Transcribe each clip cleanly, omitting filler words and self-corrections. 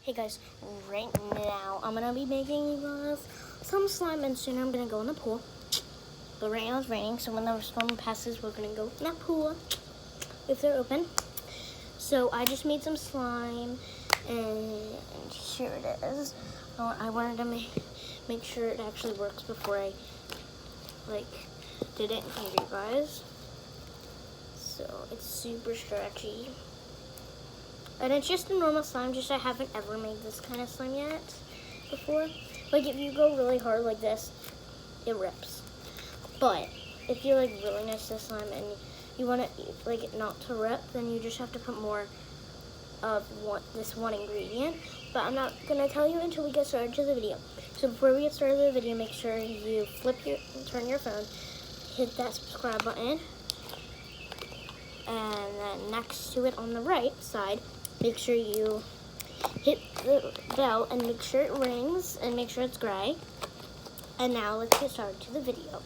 Hey guys, right now I'm gonna be making you guys some slime, and soon I'm gonna go in the pool. But right now it's raining, so when the storm passes, we're gonna go in that pool if they're open. So I just made some slime, and here it is. I wanted to make sure it actually works before I did it for you guys. So it's super stretchy. And it's just a normal slime, just I haven't ever made this kind of slime yet before. Like if you go really hard like this, it rips. But if you're like really nice to the slime and you want it like not to rip, then you just have to put more of this one ingredient. But I'm not gonna tell you until we get started to the video. So before we get started to the video, make sure you turn your phone, hit that subscribe button, and then next to it on the right side, make sure you hit the bell and make sure it rings and make sure it's gray. And now let's get started to the video.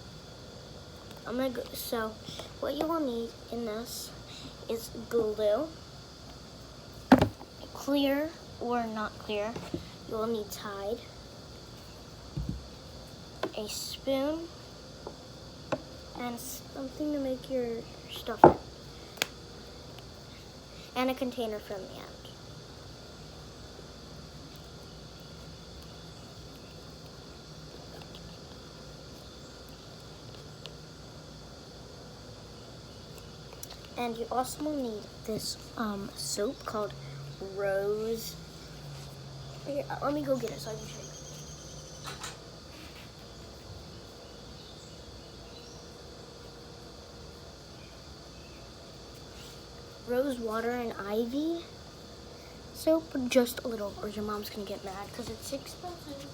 So what you will need in this is glue, clear or not clear. You will need Tide, a spoon, and something to make your stuff in, and a container from the end. And you also will need this soap called Rose. Here, let me go get it so I can show you. Rose water and ivy soap, just a little, or your mom's gonna get mad because it's expensive.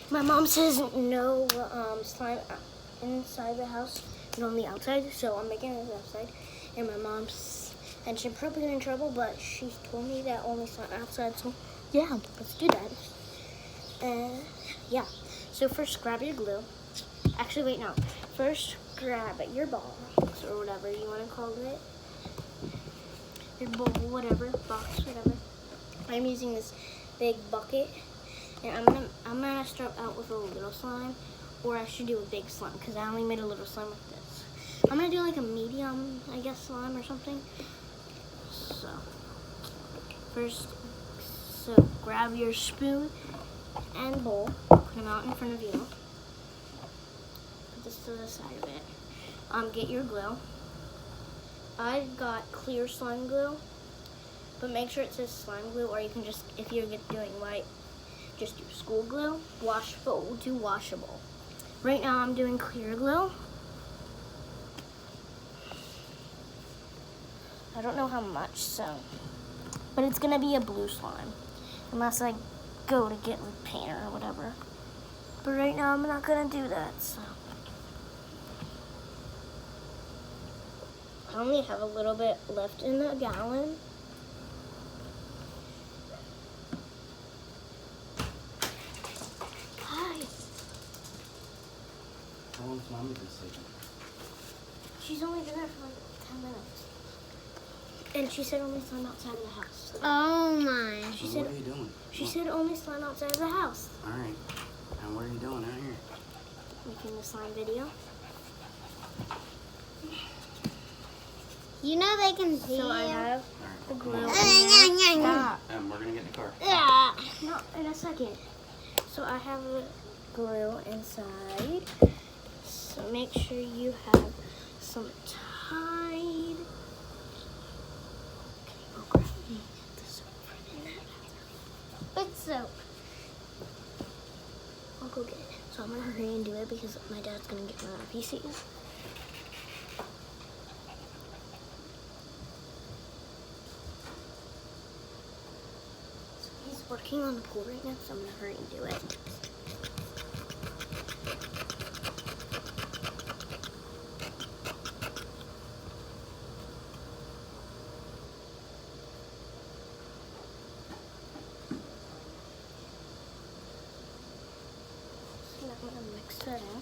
My mom says no slime inside the house and only outside, so I'm making it outside. And my mom's, and she'll probably get in trouble, but she told me that only slime outside, so yeah, let's do that. Yeah, so first grab your glue. Actually, wait, no. First grab your box or whatever you want to call it. Your bowl, whatever, box, whatever. I'm using this big bucket. And I'm gonna start out with a little slime, or I should do a big slime because I only made a little slime with this. I'm gonna do like a medium, I guess, slime or something. So first, grab your spoon and bowl, put them out in front of you. Put this to the side of it. Get your glue. I've got clear slime glue, but make sure it says slime glue, or you can just, if you're doing white, just do school glue. Do washable. Right now I'm doing clear glue. I don't know how much, but it's gonna be a blue slime, unless I go to get like paint or whatever. But right now I'm not gonna do that, so. I only have a little bit left in the gallon. How long's Mommy been sleeping? She's only been there for like 10 minutes. And she said only slime outside of the house. Oh my. What are you doing? She said only slime outside of the house. Alright. And what are you doing out here? Making the slime video. You know they can see So I you. have the glue in there. Stop. We're gonna get in the car. Yeah. No, in a second. So I have the glue inside. So make sure you have some Tide. I'll grab the soap in that. With soap. I'll go get it. So I'm gonna hurry and do it because my dad's gonna get mad if he sees. He's working on the pool right now, so I'm gonna hurry and do it. I'm gonna mix that in.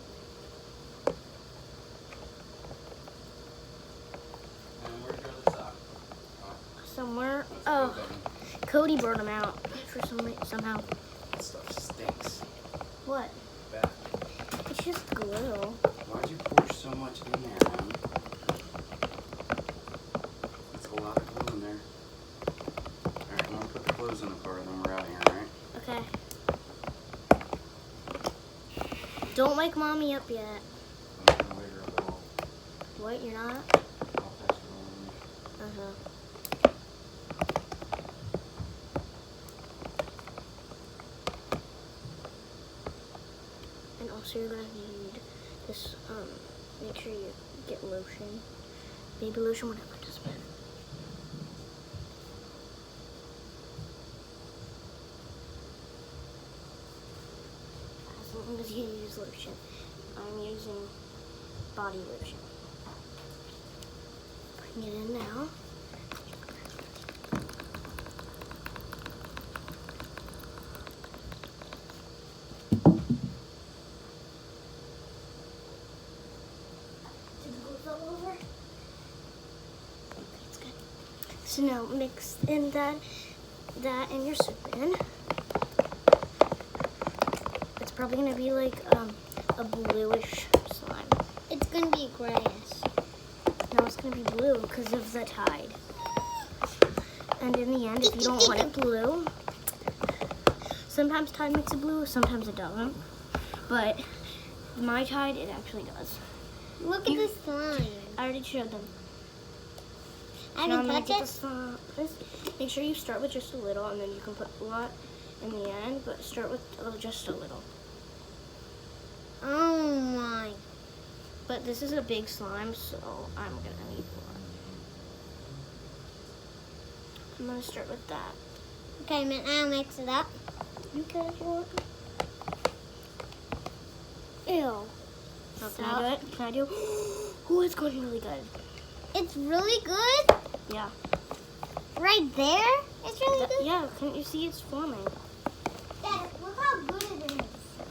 And where'd your other sock? Somewhere. Let's Oh, go then. Cody burned them out for some reason, somehow. That stuff stinks. What? Bad. It's just glue. Why'd you pour so much in there, man? That's a lot of glue in there. Alright, I'm gonna put the clothes in the car and then we're out of here, alright? Okay. Don't wake mommy up yet. I'm not gonna wait her up at all. What? You're not? I'll pass her on. Uh-huh. And also you're gonna need this, make sure you get lotion. Baby lotion, whatever, it doesn't matter. As long as you use lotion. I'm using body lotion. Bring it in now. Did the glue fall over? Okay, it's good. So now mix in that and your soup in. It's probably gonna be like a bluish slime. It's gonna be grayish. No, it's gonna be blue because of the Tide. And in the end, if you don't want it blue, sometimes Tide makes it blue, sometimes it doesn't. But my Tide, it actually does. Look at this slime. I already showed them. I Now I'm didn't gonna touch get it. this. Make sure you start with just a little, and then you can put a lot in the end. But start with just a little. Oh my. But this is a big slime, so I'm gonna need more. I'm gonna start with that. Okay, man, I'll mix it up. You can if you want. Ew. Oh, can I do it? Can I do? Oh, it's going really good. It's really good. Yeah. Right there. It's really good. Yeah. Can't you see it's forming? Dad, look how good it is.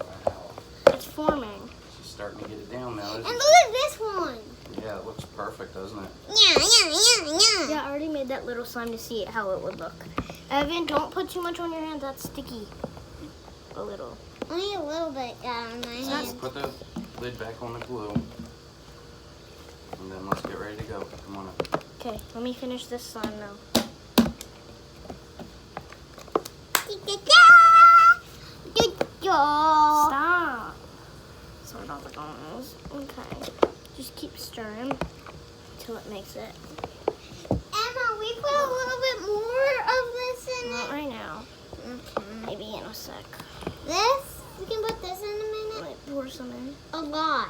Wow. It's forming. She's starting to get it down now, And isn't look she? at this one. Yeah, it looks perfect, doesn't it? Yeah. Yeah, I already made that little slime to see how it would look. Evan, don't put too much on your hand. That's sticky. A little. Only a little bit got on my So hand. put the lid back on the glue. And then let's get ready to go. Come on up. Okay, let me finish this slime now. Stop. Sorry about the gums. Okay. Just keep stirring until it makes it. Emma, we put a little bit more of this in Not it. right now. Okay. Maybe in a sec. This? We can put this in a minute. Like pour some in. A lot.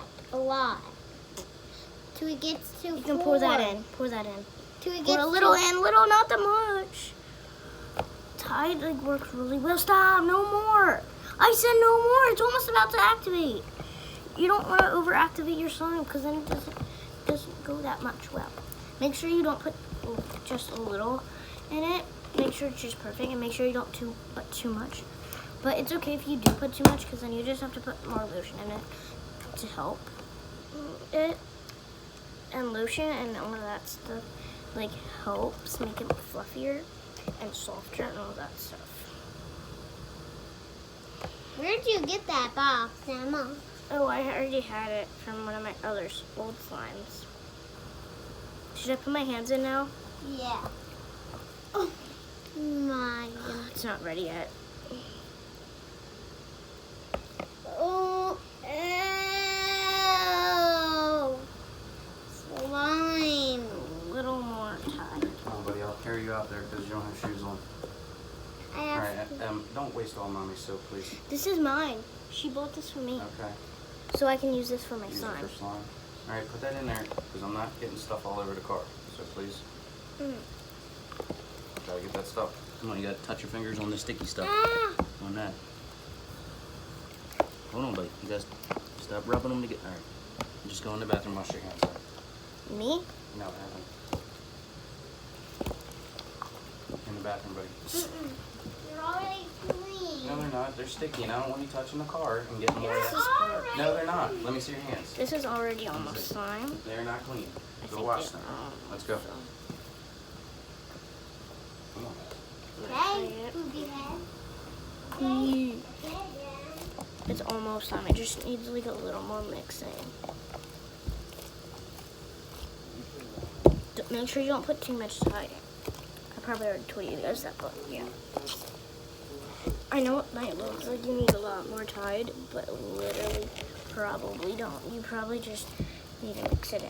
Till it gets to You can pour that in. Pour that in. Till it Pour gets a little in, little, not that much. Tide like works really well. Stop, no more. I said no more. It's almost about to activate. You don't want to overactivate your slime because then it doesn't go that much well. Make sure you don't put just a little in it. Make sure it's just perfect, and make sure you don't put too much. But it's okay if you do put too much because then you just have to put more lotion in it to help it. And lotion and all of that stuff like helps make it fluffier and softer and all that stuff. Where'd you get that box, Emma? Oh, I already had it from one of my other old slimes. Should I put my hands in now? Yeah. Oh my goodness. It's not ready yet. Oh, ew. Slime. A little more time. Come on, buddy. I'll carry you out there because you don't have shoes on. I All have right. Don't waste all mommy's soap, please. This is mine. She bought this for me. Okay. So I can use this for my Use it slime. for slime. All right, put that in there because I'm not getting stuff all over the car. So please. Try to get that stuff. Come on, you gotta touch your fingers on the sticky stuff. On that. Hold on, buddy. You guys stop rubbing them together. All right. Just go in the bathroom, wash your hands. All right. Me? No, Evan. In the bathroom, buddy. You're already clean. No, they're not. They're sticky, and I don't want you touching the car and getting more of They're that. already. No, they're not. Let me see your hands. This is already almost slime. They're not clean. I Go think wash it- them. oh, Let's go. so. Come on. Hey, Poopy Head. Mm. Yeah, yeah. It's almost slime. It just needs like a little more mixing. Make sure you don't put too much Tide in. I probably already told you guys that, but yeah. I know it might look like you need a lot more Tide, but literally probably don't. You probably just need to mix it in.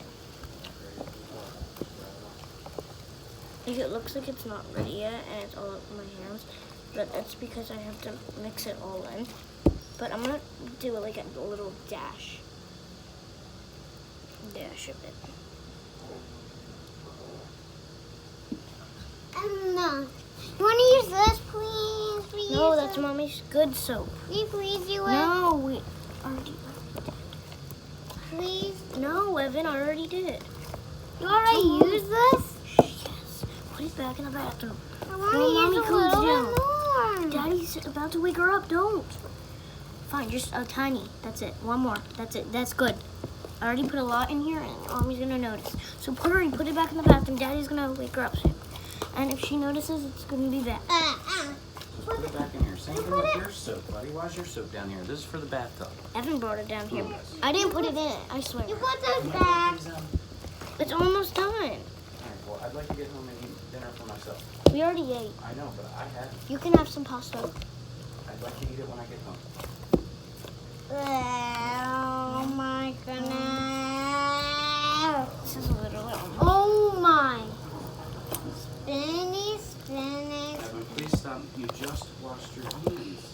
Like it looks like it's not ready yet and it's all up in my hands, but that's because I have to mix it all in. But I'm gonna do like a little dash of it. No. You want to use this, please? Please. No, that's mommy's good soap. Will you please do it? No, we already. Please. No, Evan, I already did it. You already used this? Yes. Put it back in the bathroom. I No, want Mommy, to use a calm little bit more. Daddy's about to wake her up. Don't. Fine, just a tiny. That's it. One more. That's it. That's good. I already put a lot in here, and mommy's gonna notice. So put it back in the bathroom. Daddy's gonna wake her up soon. And if she notices, it's gonna be bad. Just put it back in here. Same thing with your soap, buddy. Why's your soap down here? This is for the bathtub. Evan brought it down here. I didn't put it in it. I swear. You put this back. It's almost done. Alright, well, I'd like to get home and eat dinner for myself. We already ate. I know, but I had. You can have some pasta. I'd like to eat it when I get home. Oh my goodness. This is literally almost. Oh my. Spinny, spinny. Evan, please stop. You just washed your hands.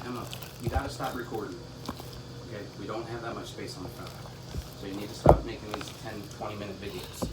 Emma, you gotta stop recording. Okay? We don't have that much space on the phone. So you need to stop making these 10, 20-minute videos.